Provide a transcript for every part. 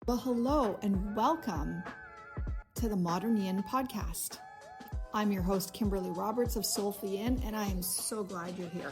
Well, hello and welcome to the Modern Yin Podcast. I'm your host, Kimberley Roberts of SolefulYin, and I am so glad you're here.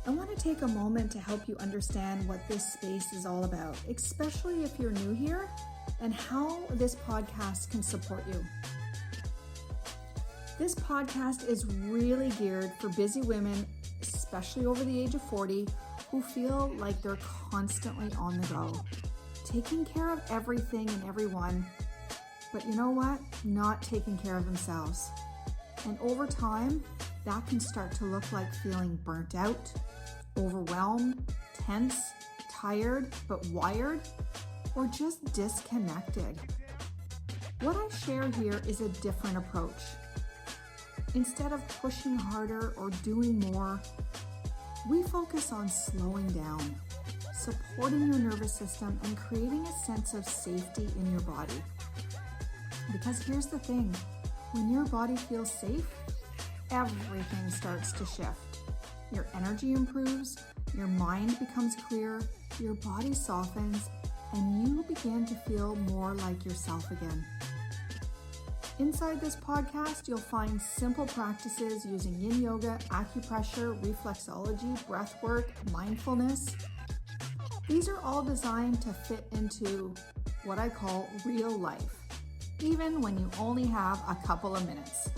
I want to take a moment to help you understand what this space is all about, especially if you're new here, and how this podcast can support you. This podcast is really geared for busy women, especially over the age of 40, who feel like they're constantly on the go, taking care of everything and everyone, but you know what? Not taking care of themselves. And over time, that can start to look like feeling burnt out, overwhelmed, tense, tired, but wired, or just disconnected. What I share here is a different approach. Instead of pushing harder or doing more, we focus on slowing down, supporting your nervous system, and creating a sense of safety in your body. Because here's the thing, when your body feels safe, everything starts to shift. Your energy improves, your mind becomes clear, your body softens, and you begin to feel more like yourself again. Inside this podcast, you'll find simple practices using Yin Yoga, acupressure, reflexology, breathwork, mindfulness. These are all designed to fit into what I call real life, even when you only have a couple of minutes.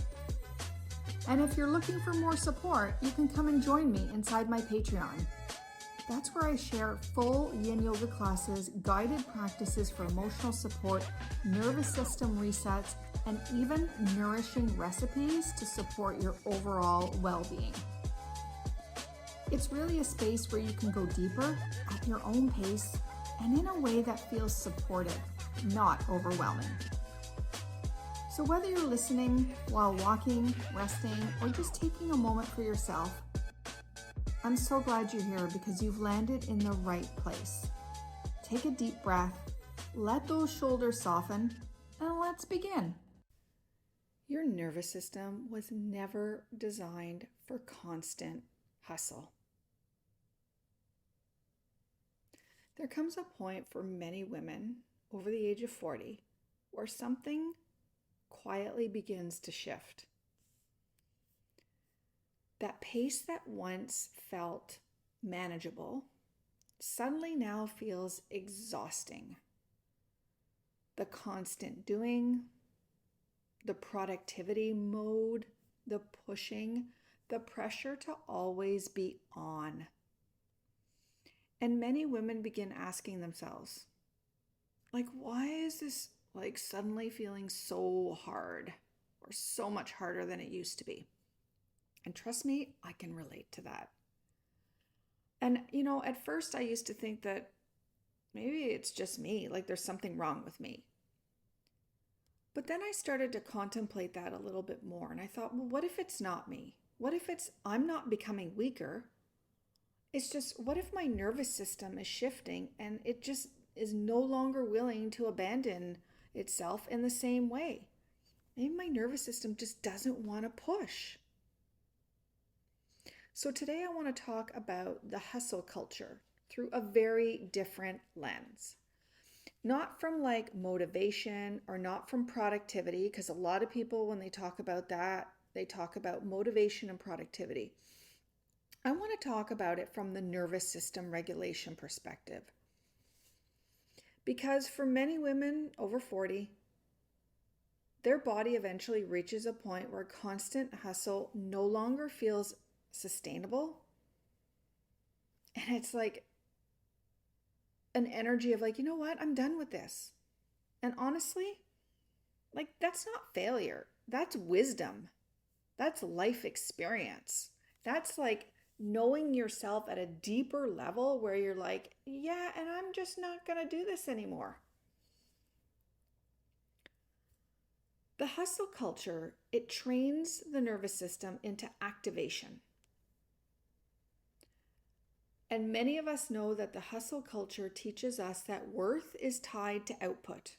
And if you're looking for more support, you can come and join me inside my Patreon. That's where I share full Yin Yoga classes, guided practices for emotional support, nervous system resets, and even nourishing recipes to support your overall well-being. It's really a space where you can go deeper at your own pace and in a way that feels supportive, not overwhelming. So whether you're listening while walking, resting, or just taking a moment for yourself, I'm so glad you're here because you've landed in the right place. Take a deep breath, let those shoulders soften, and let's begin. Your nervous system was never designed for constant hustle. There comes a point for many women over the age of 40 where something quietly begins to shift. That pace that once felt manageable suddenly now feels exhausting. The constant doing, the productivity mode, the pushing, the pressure to always be on. And many women begin asking themselves, why is this suddenly feeling so hard or so much harder than it used to be? And trust me, I can relate to that. And at first I used to think that maybe it's just me, there's something wrong with me. But then I started to contemplate that a little bit more. And I thought, well, what if it's not me? What if I'm not becoming weaker? It's just, what if my nervous system is shifting and it just is no longer willing to abandon itself in the same way? Maybe my nervous system just doesn't want to push. So today I want to talk about the hustle culture through a very different lens. Not from motivation or not from productivity, because a lot of people, when they talk about that, they talk about motivation and productivity. I want to talk about it from the nervous system regulation perspective. Because for many women over 40, their body eventually reaches a point where constant hustle no longer feels sustainable. And it's an energy of you know what, I'm done with this. And honestly, that's not failure. That's wisdom. That's life experience. That's knowing yourself at a deeper level where you're yeah, and I'm just not going to do this anymore. The hustle culture, it trains the nervous system into activation. And many of us know that the hustle culture teaches us that worth is tied to output.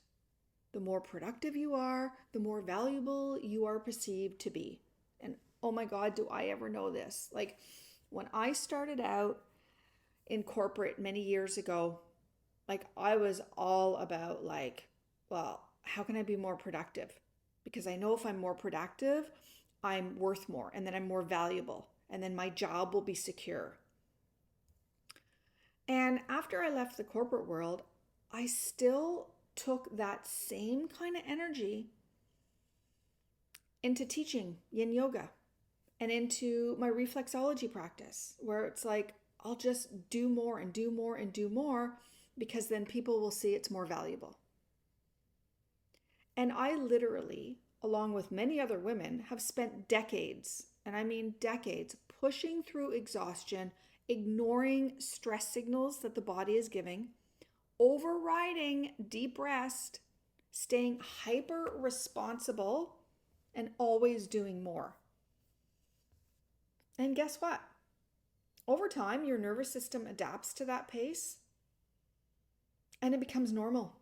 The more productive you are, the more valuable you are perceived to be. And oh my God, do I ever know this? When I started out in corporate many years ago, Like I was all about like, well, how can I be more productive? Because I know if I'm more productive, I'm worth more and then I'm more valuable and then my job will be secure. And after I left the corporate world, I still took that same kind of energy into teaching Yin Yoga and into my reflexology practice, where it's like, I'll just do more and do more and do more because then people will see it's more valuable. And I literally, along with many other women, have spent decades, and I mean decades, pushing through exhaustion, ignoring stress signals that the body is giving, overriding deep rest, staying hyper responsible, and always doing more. And guess what? Over time, your nervous system adapts to that pace and it becomes normal.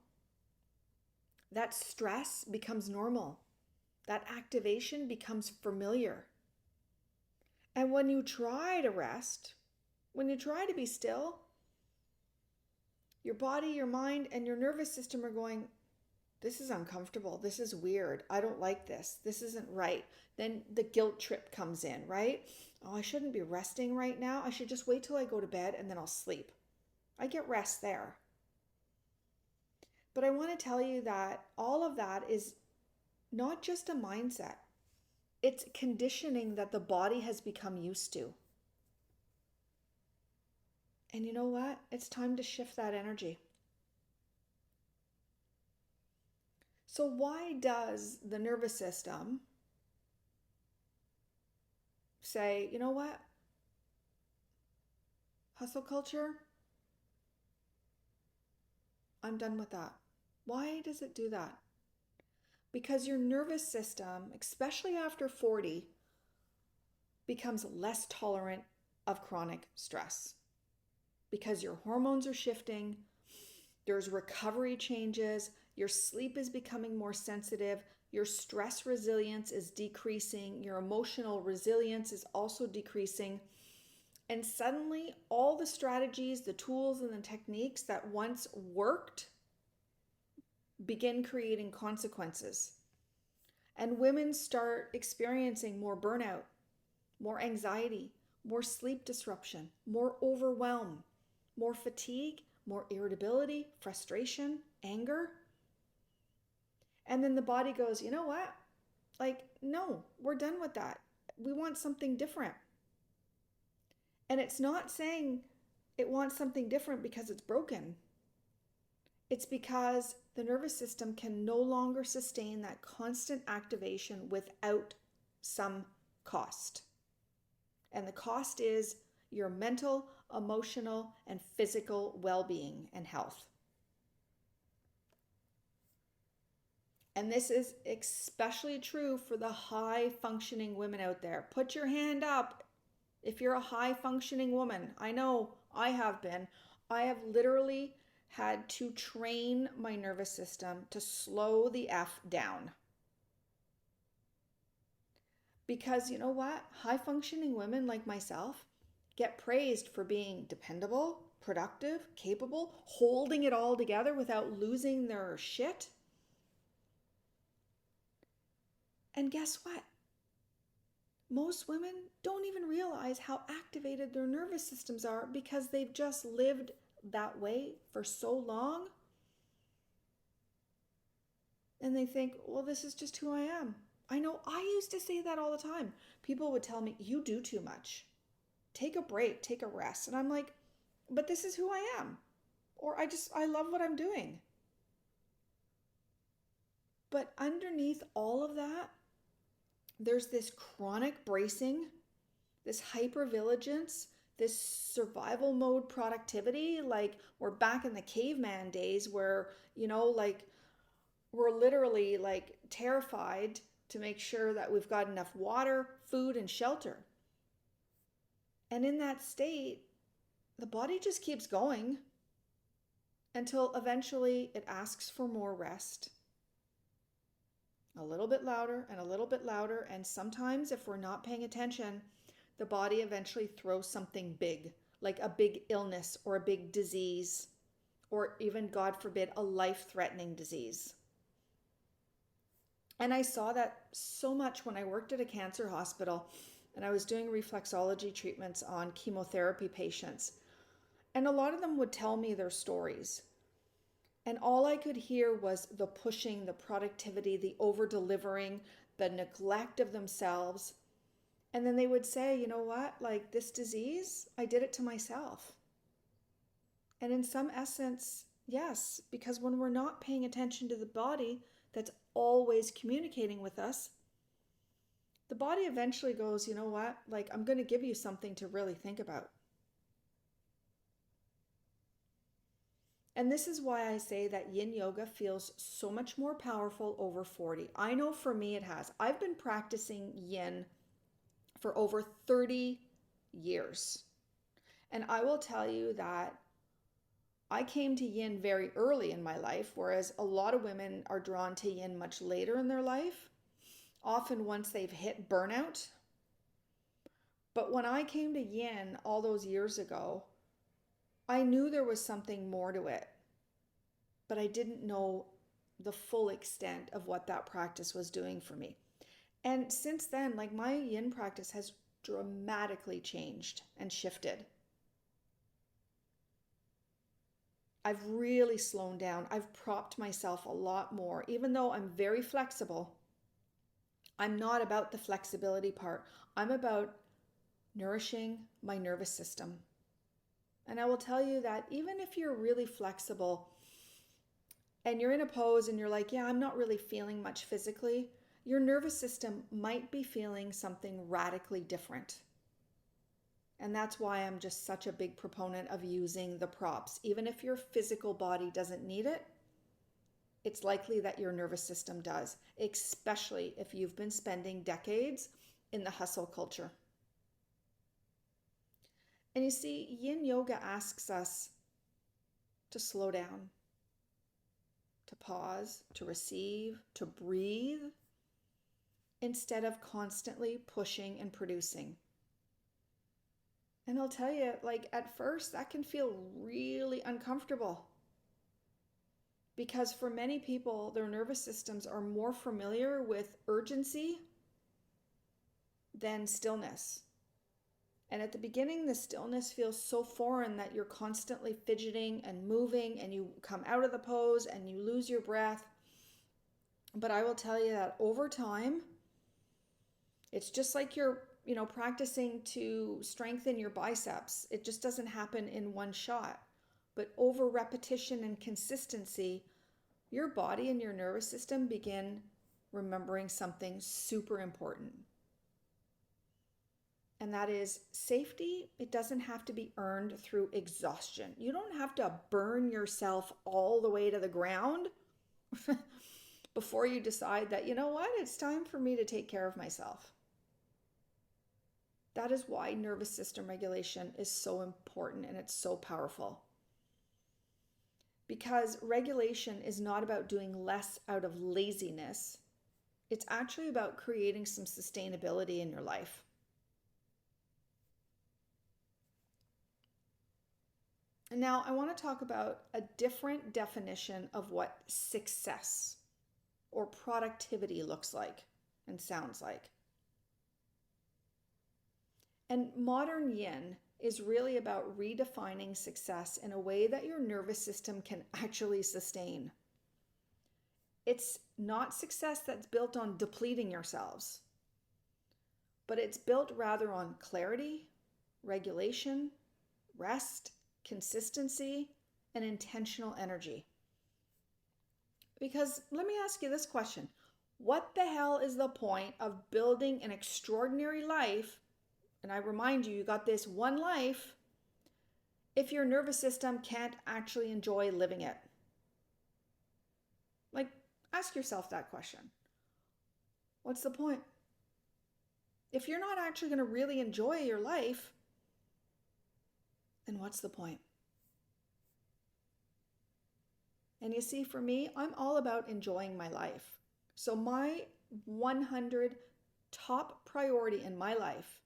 That stress becomes normal. That activation becomes familiar. And when you try to rest, when you try to be still, your body, your mind, and your nervous system are going, this is uncomfortable. This is weird. I don't like this. This isn't right. Then the guilt trip comes in, right? Oh, I shouldn't be resting right now. I should just wait till I go to bed and then I'll sleep. I get rest there. But I want to tell you that all of that is not just a mindset. It's conditioning that the body has become used to. And you know what? It's time to shift that energy. So why does the nervous system say, you know what? Hustle culture? I'm done with that. Why does it do that? Because your nervous system, especially after 40, becomes less tolerant of chronic stress. Because your hormones are shifting, there's recovery changes, your sleep is becoming more sensitive, your stress resilience is decreasing, your emotional resilience is also decreasing. And suddenly, all the strategies, the tools, and the techniques that once worked begin creating consequences. And women start experiencing more burnout, more anxiety, more sleep disruption, more overwhelm, more fatigue, more irritability, frustration, anger. And then the body goes, you know what? Like, no, we're done with that. We want something different. And it's not saying it wants something different because it's broken. It's because the nervous system can no longer sustain that constant activation without some cost. And the cost is your mental, emotional, and physical well-being and health. And this is especially true for the high-functioning women out there. Put your hand up if you're a high-functioning woman. I know I have been. I have literally had to train my nervous system to slow the F down. Because you know what? High-functioning women like myself get praised for being dependable, productive, capable, holding it all together without losing their shit. And guess what? Most women don't even realize how activated their nervous systems are because they've just lived that way for so long. And they think, well, this is just who I am. I know I used to say that all the time. People would tell me, you do too much. Take a break, take a rest. And I'm like, but this is who I am. Or I love what I'm doing. But underneath all of that, there's this chronic bracing, this hypervigilance, this survival mode productivity. Like we're back in the caveman days where, like we're literally like terrified to make sure that we've got enough water, food, and shelter. And in that state, the body just keeps going until eventually it asks for more rest. A little bit louder and a little bit louder. And sometimes if we're not paying attention, the body eventually throws something big, like a big illness or a big disease or even, God forbid, a life-threatening disease. And I saw that so much when I worked at a cancer hospital and I was doing reflexology treatments on chemotherapy patients. And a lot of them would tell me their stories. And all I could hear was the pushing, the productivity, the over-delivering, the neglect of themselves. And then they would say, you know what, like this disease, I did it to myself. And in some essence, yes, because when we're not paying attention to the body that's always communicating with us, the body eventually goes, you know what, like I'm going to give you something to really think about. And this is why I say that Yin Yoga feels so much more powerful over 40. I know for me it has. I've been practicing Yin for over 30 years. And I will tell you that I came to Yin very early in my life, whereas a lot of women are drawn to Yin much later in their life, often once they've hit burnout. But when I came to Yin all those years ago, I knew there was something more to it, but I didn't know the full extent of what that practice was doing for me. And since then, like my Yin practice has dramatically changed and shifted. I've really slowed down. I've propped myself a lot more. Even though I'm very flexible, I'm not about the flexibility part. I'm about nourishing my nervous system. And I will tell you that even if you're really flexible and you're in a pose and you're like, yeah, I'm not really feeling much physically, your nervous system might be feeling something radically different. And that's why I'm just such a big proponent of using the props. Even if your physical body doesn't need it, it's likely that your nervous system does, especially if you've been spending decades in the hustle culture. And you see, Yin Yoga asks us to slow down, to pause, to receive, to breathe, instead of constantly pushing and producing. And I'll tell you, like at first, that can feel really uncomfortable. Because for many people, their nervous systems are more familiar with urgency than stillness. And at the beginning, the stillness feels so foreign that you're constantly fidgeting and moving and you come out of the pose and you lose your breath. But I will tell you that over time, it's just like you're practicing to strengthen your biceps. It just doesn't happen in one shot. But over repetition and consistency, your body and your nervous system begin remembering something super important. And that is safety. It doesn't have to be earned through exhaustion. You don't have to burn yourself all the way to the ground before you decide that, you know what, it's time for me to take care of myself. That is why nervous system regulation is so important and it's so powerful. Because regulation is not about doing less out of laziness. It's actually about creating some sustainability in your life. And now I want to talk about a different definition of what success or productivity looks like and sounds like. And modern Yin is really about redefining success in a way that your nervous system can actually sustain. It's not success that's built on depleting yourselves, but it's built rather on clarity, regulation, rest, consistency, and intentional energy. Because let me ask you this question. What the hell is the point of building an extraordinary life? And I remind you, you got this one life if your nervous system can't actually enjoy living it. Like, ask yourself that question. What's the point? If you're not actually going to really enjoy your life, then what's the point? And you see, for me, I'm all about enjoying my life. So my 100 top priority in my life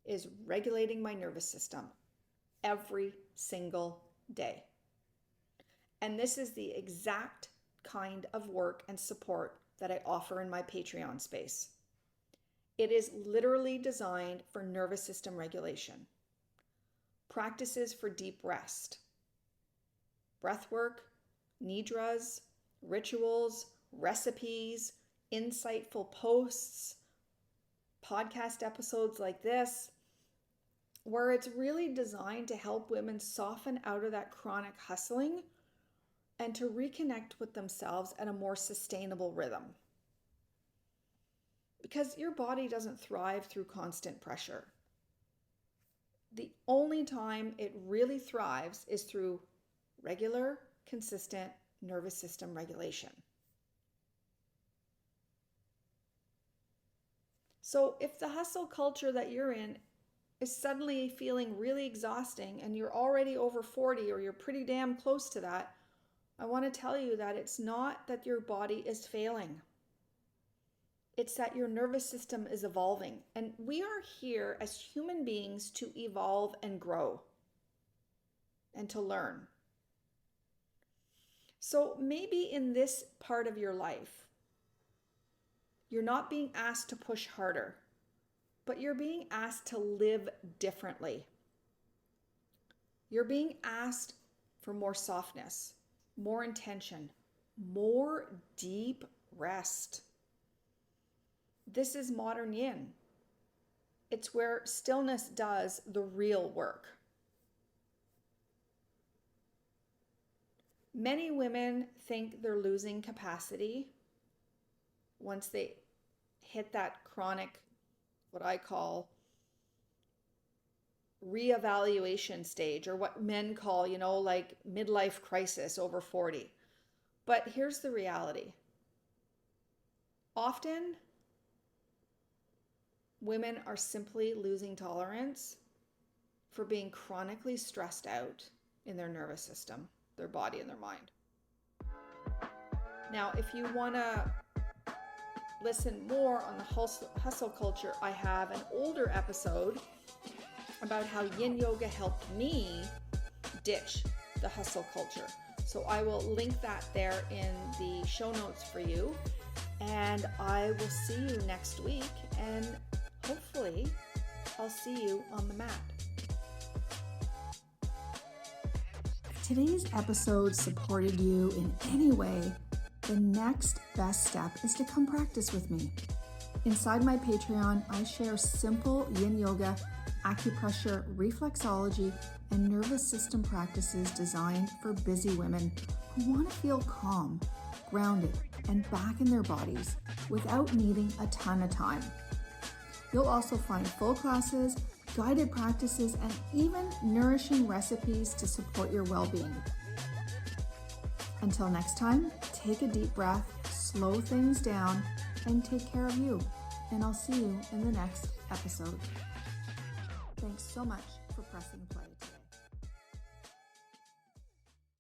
is regulating my nervous system every single day. And this is the exact kind of work and support that I offer in my Patreon space. It is literally designed for nervous system regulation. Practices for deep rest, breath work, nidras, rituals, recipes, insightful posts, podcast episodes like this, where it's really designed to help women soften out of that chronic hustling and to reconnect with themselves at a more sustainable rhythm. Because your body doesn't thrive through constant pressure. The only time it really thrives is through regular, consistent nervous system regulation. So if the hustle culture that you're in is suddenly feeling really exhausting and you're already over 40 or you're pretty damn close to that, I want to tell you that it's not that your body is failing. It's that your nervous system is evolving. And we are here as human beings to evolve and grow and to learn. So maybe in this part of your life, you're not being asked to push harder, but you're being asked to live differently. You're being asked for more softness, more intention, more deep rest. This is modern yin. It's where stillness does the real work. Many women think they're losing capacity once they hit that chronic, what I call reevaluation stage, or what men call, like midlife crisis over 40. But here's the reality. Often, women are simply losing tolerance for being chronically stressed out in their nervous system, their body, and their mind. Now, if you want to listen more on the hustle culture, I have an older episode about how Yin Yoga helped me ditch the hustle culture. So I will link that there in the show notes for you. And I will see you next week. And hopefully I'll see you on the mat. If today's episode supported you in any way, the next best step is to come practice with me. Inside my Patreon, I share simple Yin Yoga, acupressure, reflexology, and nervous system practices designed for busy women who want to feel calm, grounded, and back in their bodies without needing a ton of time. You'll also find full classes, guided practices, and even nourishing recipes to support your well-being. Until next time, take a deep breath, slow things down, and take care of you. And I'll see you in the next episode. Thanks so much for pressing play.